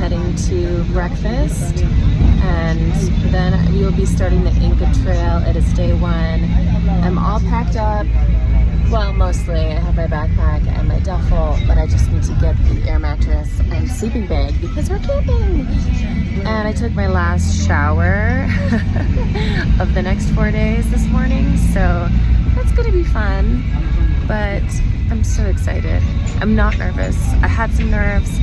heading to breakfast, and then we will be starting the Inca Trail. It is day one. I'm all packed up. Well, mostly. I have my backpack and my duffel, but I just need to get the air mattress and sleeping bag because we're camping. And I took my last shower of the next 4 days this morning, so that's gonna be fun. But I'm so excited. I'm not nervous. I had some nerves.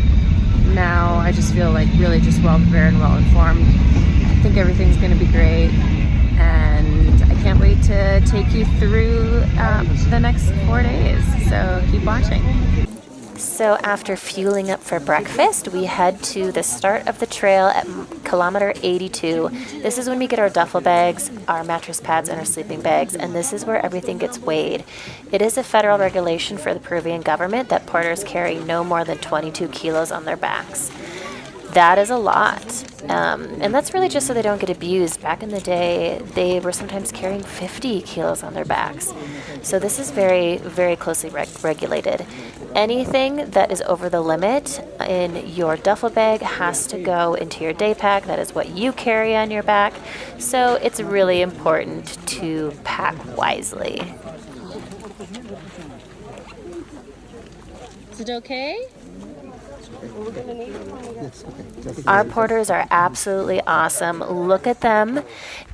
Now I just feel like really just well prepared and well informed. I think everything's gonna be great. And I can't wait to take you through the next 4 days. So keep watching. So after fueling up for breakfast, we head to the start of the trail at kilometer 82. This is when we get our duffel bags, our mattress pads, and our sleeping bags, and this is where everything gets weighed. It is a federal regulation for the Peruvian government that porters carry no more than 22 kilos on their backs. That is a lot. And that's really just so they don't get abused. Back in the day, they were sometimes carrying 50 kilos on their backs. So this is very, very closely regulated. Anything that is over the limit in your duffel bag has to go into your day pack. That is what you carry on your back. So it's really important to pack wisely. Is it okay? Our porters are absolutely awesome. Look at them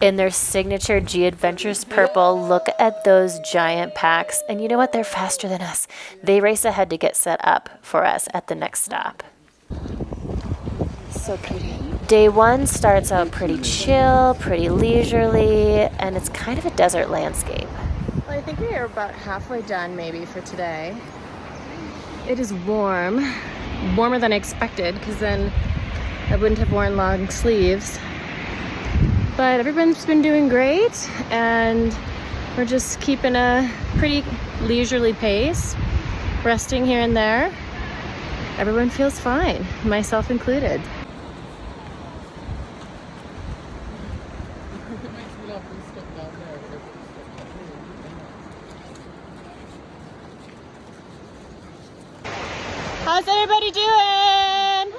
in their signature G Adventures purple. Look at those giant packs. And you know what? They're faster than us. They race ahead to get set up for us at the next stop. So pretty. Day one starts out pretty chill, pretty leisurely, and it's kind of a desert landscape. Well, I think we are about halfway done maybe for today. It is warm. Warmer than I expected, because then I wouldn't have worn long sleeves. But everyone's been doing great, and we're just keeping a pretty leisurely pace, resting here and there. Everyone feels fine, myself included. How's everybody doing?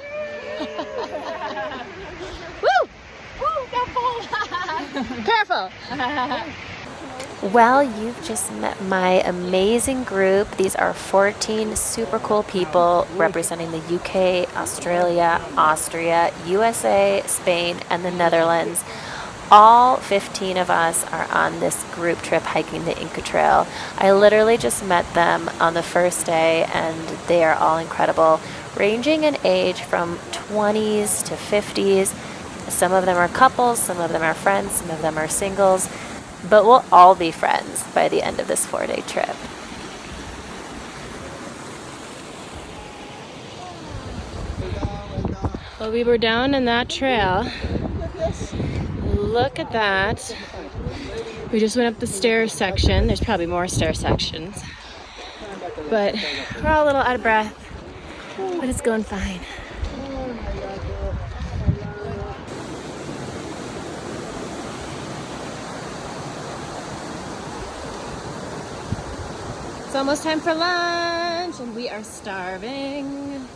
Woo! Woo! Careful! Well, you've just met my amazing group. These are 14 super cool people representing the UK, Australia, Austria, USA, Spain, and the Netherlands. All 15 of us are on this group trip hiking the Inca Trail. I literally just met them on the first day, and they are all incredible, ranging in age from 20s to 50s. Some of them are couples, some of them are friends, some of them are singles, but we'll all be friends by the end of this 4-day trip. Well, we were down in that trail. Look at that. We just went up the stairs section. There's probably more stair sections. But we're all a little out of breath, but it's going fine. It's almost time for lunch, and we are starving.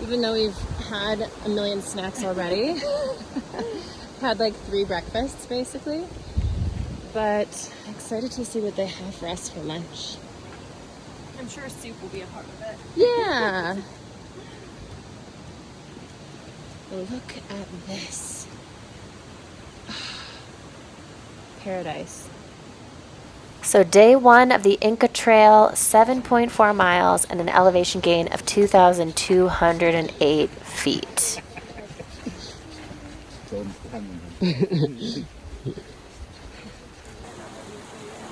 Even though we've had a million snacks already. Had like 3 breakfasts basically, but excited to see what they have for us for lunch. I'm sure soup will be a part of it. Yeah. Look at this. Paradise. So day one of the Inca Trail, 7.4 miles and an elevation gain of 2,208 feet.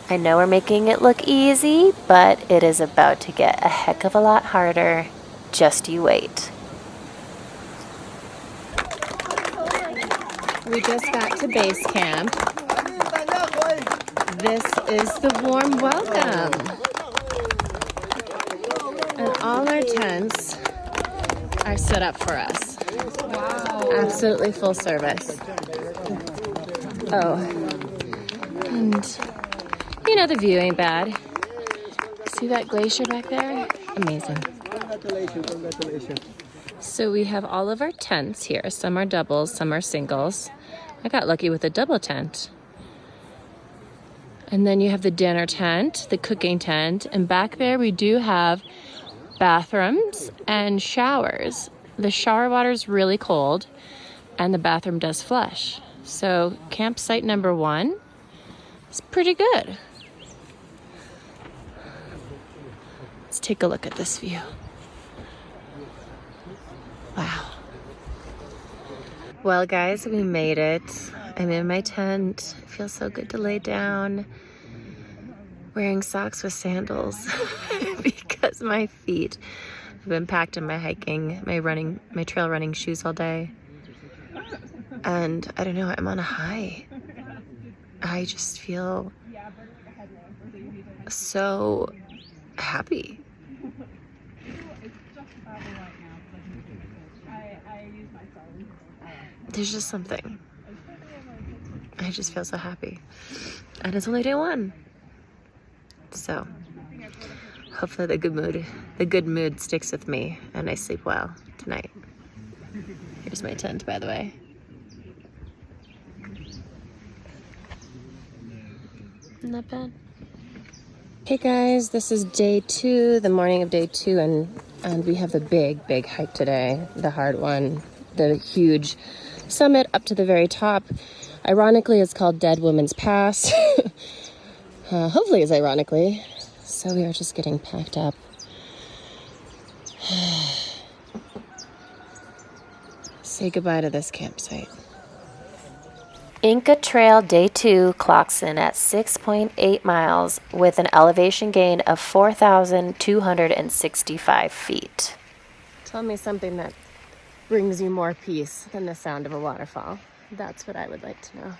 I know we're making it look easy, but it is about to get a heck of a lot harder. Just you wait. We just got to base camp. This is the warm welcome. And all our tents are set up for us. Wow. Absolutely full service. Oh, and you know the view ain't bad. See that glacier back there? Amazing. Congratulations. So we have all of our tents here. Some are doubles, some are singles. I got lucky with a double tent. And then you have the dinner tent, the cooking tent, and back there we do have bathrooms and showers. The shower water is really cold and the bathroom does flush. So campsite number 1 is pretty good. Let's take a look at this view. Wow. Well, guys, we made it. I'm in my tent. It feels so good to lay down. Wearing socks with sandals because my feet have been packed in my hiking, my trail running shoes all day. And I don't know, I'm on a high. I just feel so happy. There's just something. I just feel so happy. And it's only day 1. So hopefully the good mood sticks with me and I sleep well tonight. Here's my tent, by the way. Not bad. Hey guys, this is day 2, the morning of day 2, and we have the big hike today, the hard one, the huge summit up to the very top. Ironically, it's called Dead Woman's Pass. Hopefully it's ironically. So we are just getting packed up. Say goodbye to this campsite. Inca Trail Day 2 clocks in at 6.8 miles with an elevation gain of 4,265 feet. Tell me something that brings you more peace than the sound of a waterfall. That's what I would like to know.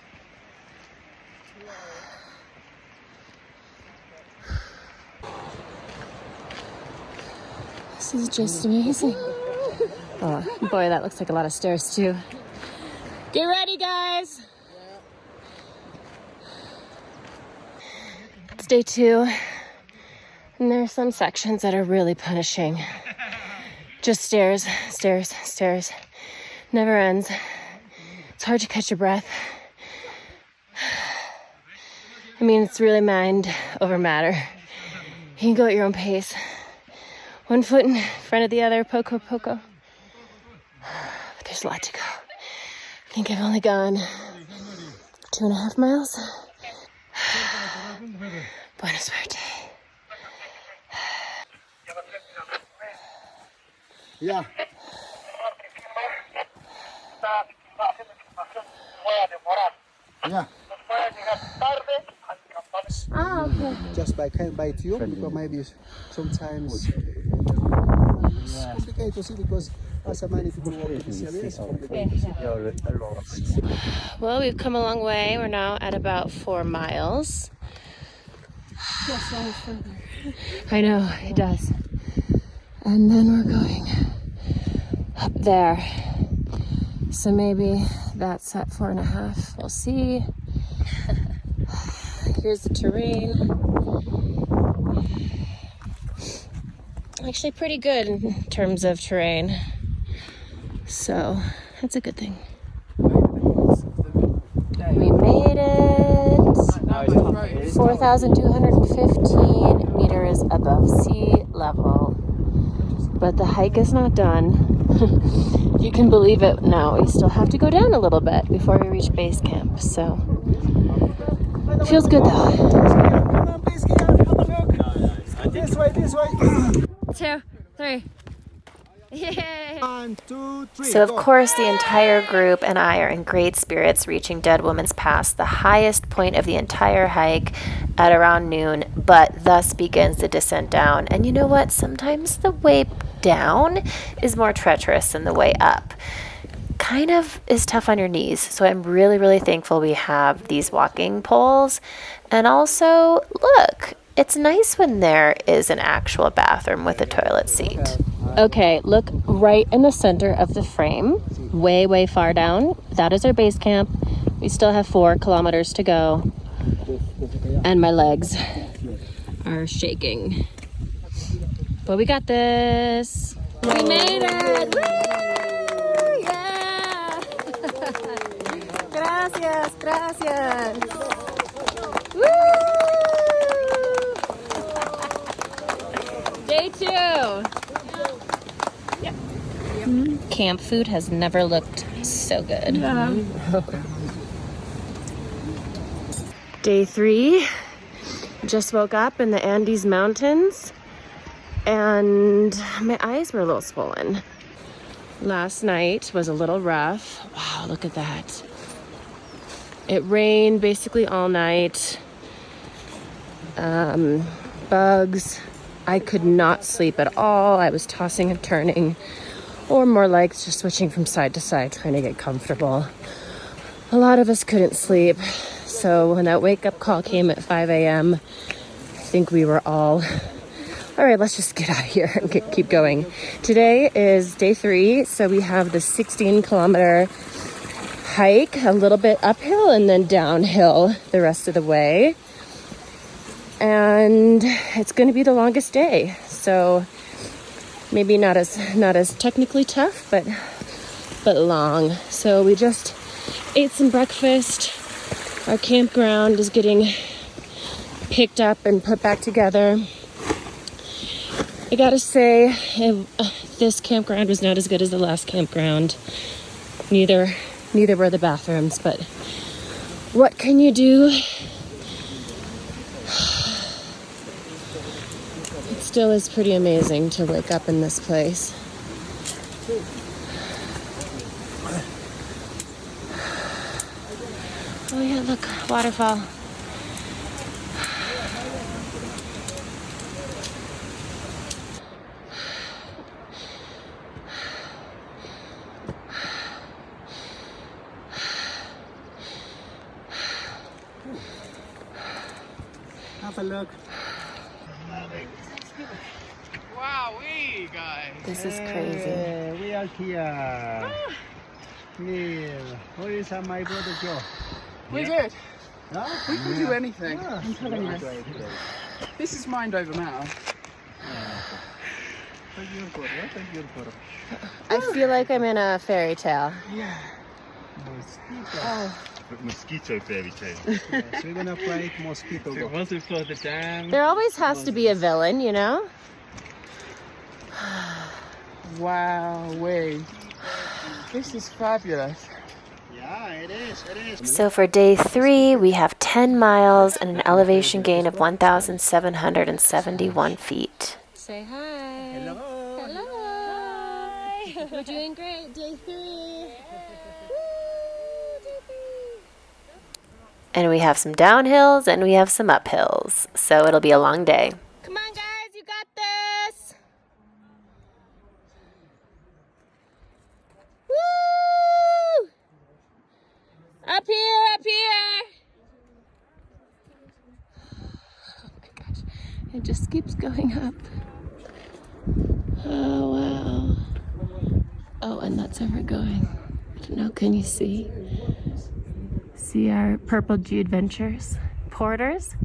This is just amazing. Oh boy, that looks like a lot of stairs too. Get ready, guys. It's day 2, and there are some sections that are really punishing. Just stairs, stairs, stairs. Never ends. It's hard to catch your breath. I mean, it's really mind over matter. You can go at your own pace. 1 foot in front of the other, poco. But there's a lot to go. I think I've only gone 2.5 miles. Buena suerte. Yeah. Yeah. Ah, okay. Just by can't bite you because maybe sometimes it's complicated to see because as a many people walk to this area. It's complicated. Well, we've come a long way. We're now at about 4 miles. I know, it does. And then we're going up there. So maybe that's at 4.5. We'll see. Here's the terrain. Actually pretty good in terms of terrain. So that's a good thing. We made it. 4,215 meters above sea level. But the hike is not done. You can believe it now. We still have to go down a little bit before we reach base camp. So it feels good though. Come on, please, get out. Have a look. This way. 2, 3. Yay! 1, 2, 3. So of course the entire group and I are in great spirits reaching Dead Woman's Pass, the highest point of the entire hike at around noon, but thus begins the descent down. And you know what? Sometimes the way down is more treacherous than the way up. Kind of is tough on your knees. So I'm really thankful we have these walking poles. And also, look, it's nice when there is an actual bathroom with a toilet seat. Okay, look right in the center of the frame, way far down. That is our base camp. We still have 4 kilometers to go. And my legs are shaking. But we got this. We made it! Woo! Yeah! Gracias, gracias. Woo! Day 2. Camp food has never looked so good. Yeah. Day 3. Just woke up in the Andes Mountains and my eyes were a little swollen. Last night was a little rough. Wow, look at that. It rained basically all night. Bugs. I could not sleep at all. I was tossing and turning, or more like just switching from side to side, trying to get comfortable. A lot of us couldn't sleep. So when that wake-up call came at 5 a.m., I think we were all right, let's just get out of here and keep going. Today is day 3, so we have the 16-kilometer hike, a little bit uphill and then downhill the rest of the way. And it's going to be the longest day, so maybe not as technically tough, but long. So we just ate some breakfast. Our campground is getting picked up and put back together. I gotta say, this campground was not as good as the last campground. Neither were the bathrooms, but what can you do? It still is pretty amazing to wake up in this place. Oh yeah, look, waterfall. Have a look. Wow, we guys. This is crazy. We are here. Neil, where is my brother Joe? We're good. Huh? We can do anything. Yeah. I'm telling you. This is mind over matter. I feel like I'm in a fairy tale. Yeah. Mosquito fairy tale. So we're gonna play mosquito If go. it wasn't for the dam. There always has to be a villain, you know? Wow, way. This is fabulous. Yeah, it is. So for day 3, we have 10 miles and an elevation gain of 1,771 feet. Say hi. Hello. Hello. We're doing great. Day 3. And we have some downhills and we have some uphills. So it'll be a long day. Come on, guys. You got this. Woo! Up here, up here. Oh my gosh. It just keeps going up. Oh, wow. Oh, and that's ever going. I don't know, can you see? See our Purple G Adventures porters?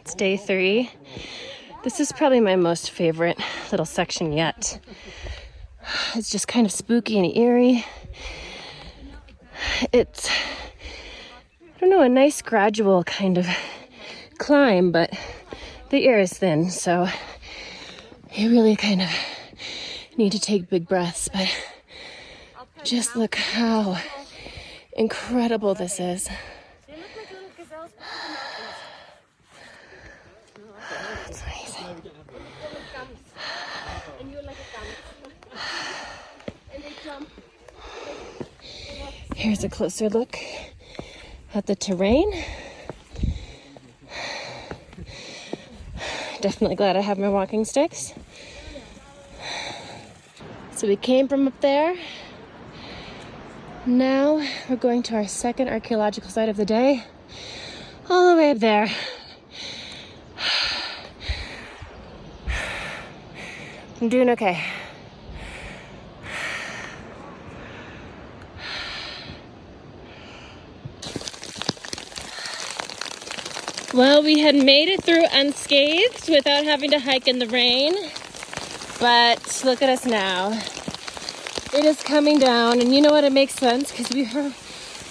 It's day 3. This is probably my most favorite little section yet. It's just kind of spooky and eerie. It's, I don't know, a nice gradual kind of climb, but the air is thin, so you really kind of need to take big breaths. But just look how incredible this is. It's amazing. Here's a closer look at the terrain. Definitely glad I have my walking sticks. So we came from up there. Now we're going to our second archaeological site of the day, all the way up there. I'm doing okay. Well, we had made it through unscathed without having to hike in the rain, but look at us now. It is coming down, and you know what? It makes sense because we are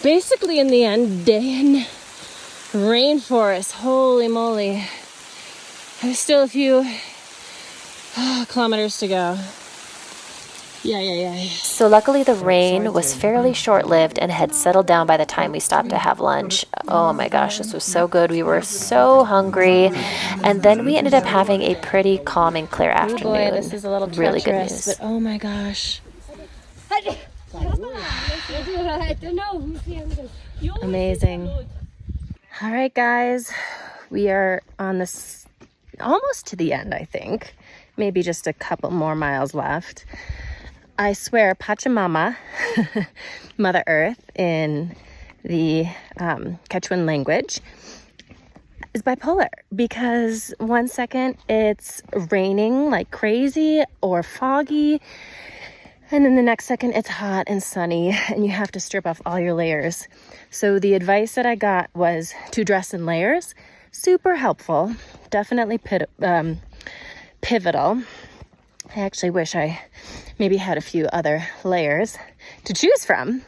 basically in the end in rainforest. Holy moly. There's still a few kilometers to go. Yeah. So luckily the rain was fairly short-lived and had settled down by the time we stopped to have lunch. Oh my gosh, this was so good. We were so hungry. And then we ended up having a pretty calm and clear afternoon. Oh boy, this is a little really good treacherous, news. but oh my gosh. Amazing. All right, guys, we are on this almost to the end, I think. Maybe just a couple more miles left. I swear Pachamama, Mother Earth in the Quechuan language, is bipolar because one second it's raining like crazy or foggy, and then the next second it's hot and sunny and you have to strip off all your layers. So the advice that I got was to dress in layers. Super helpful, definitely pivotal. I actually wish I maybe had a few other layers to choose from,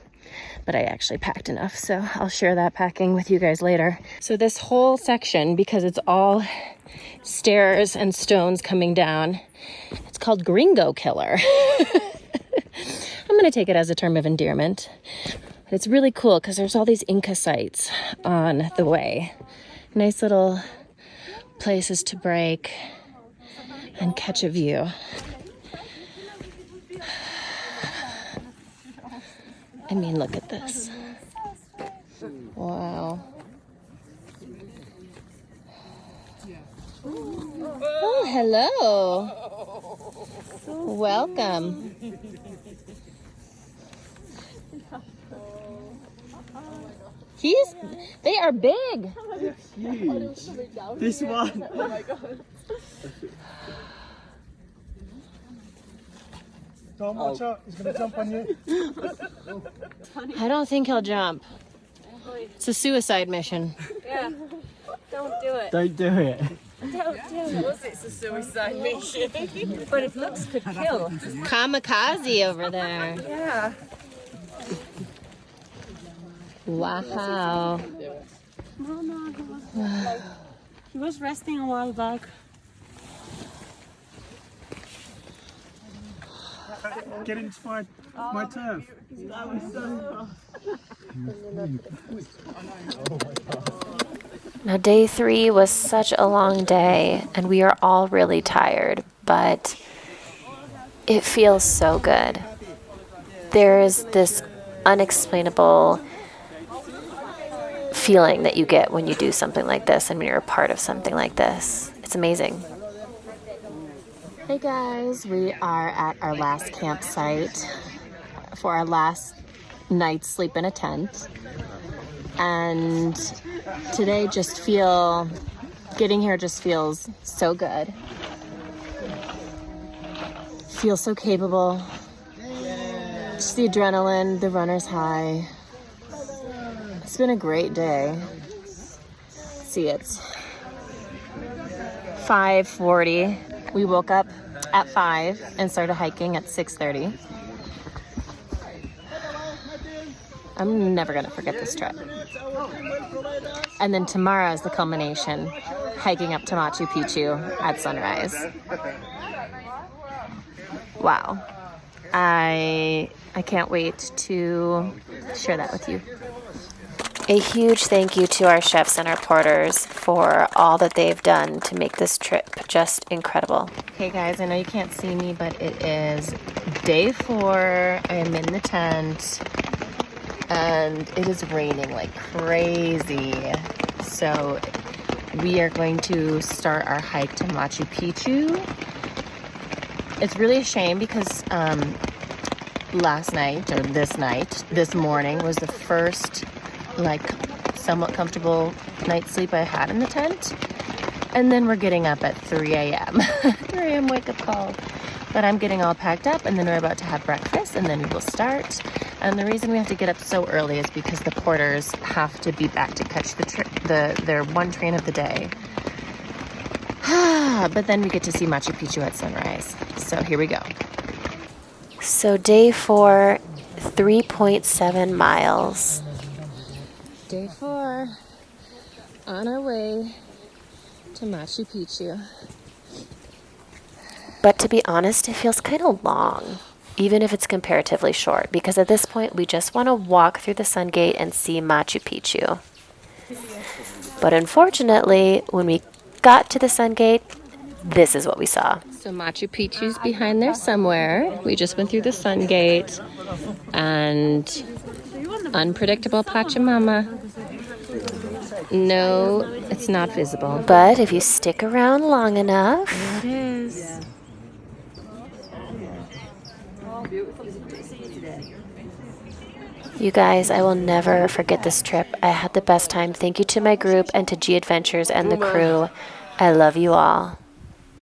but I actually packed enough, so I'll share that packing with you guys later. So this whole section, because it's all stairs and stones coming down, it's called Gringo Killer. I'm gonna take it as a term of endearment. But it's really cool because there's all these Inca sites on the way. Nice little places to break and catch a view. I mean, look at this. Wow. Oh, hello. Welcome. They are big. Huge. This one. Oh my god. Don't watch out, he's gonna jump on you. I don't think he'll jump. It's a suicide mission. Yeah. Don't do it. Don't do it. Don't do it. It's a suicide mission. But if looks could kill. Kamikaze over there. Yeah. Wow. He was resting a while back. Get into my turf. That was so Now, day 3 was such a long day, and we are all really tired, but it feels so good. There is this unexplainable feeling that you get when you do something like this and when you're a part of something like this. It's amazing. Hey guys, we are at our last campsite for our last night's sleep in a tent. And today getting here just feels so good. Feel so capable. Just the adrenaline, the runner's high. It's been a great day. Let's see, it's 5:40. We woke up at 5 and started hiking at 6:30. I'm never gonna forget this trip. And then tomorrow is the culmination, hiking up to Machu Picchu at sunrise. Wow. I can't wait to share that with you. A huge thank you to our chefs and our porters for all that they've done to make this trip just incredible. Okay guys, I know you can't see me, but it is day 4. I am in the tent and it is raining like crazy. So we are going to start our hike to Machu Picchu. It's really a shame because this morning was the first somewhat comfortable night's sleep I had in the tent. And then we're getting up at 3 a.m. 3 a.m. wake up call. But I'm getting all packed up, and then we're about to have breakfast, and then we will start. And the reason we have to get up so early is because the porters have to be back to catch their one train of the day. But then we get to see Machu Picchu at sunrise. So here we go. So day 4, 3.7 miles. Day 4, on our way to Machu Picchu. But to be honest, it feels kind of long, even if it's comparatively short, because at this point we just want to walk through the Sun Gate and see Machu Picchu. But unfortunately, when we got to the Sun Gate, this is what we saw. So Machu Picchu's behind there somewhere. We just went through the Sun Gate, and unpredictable Pachamama. No, it's not visible. But if you stick around long enough, It is. you guys, I will never forget this trip. I had the best time. Thank you to my group and to G Adventures and the crew. I love you all.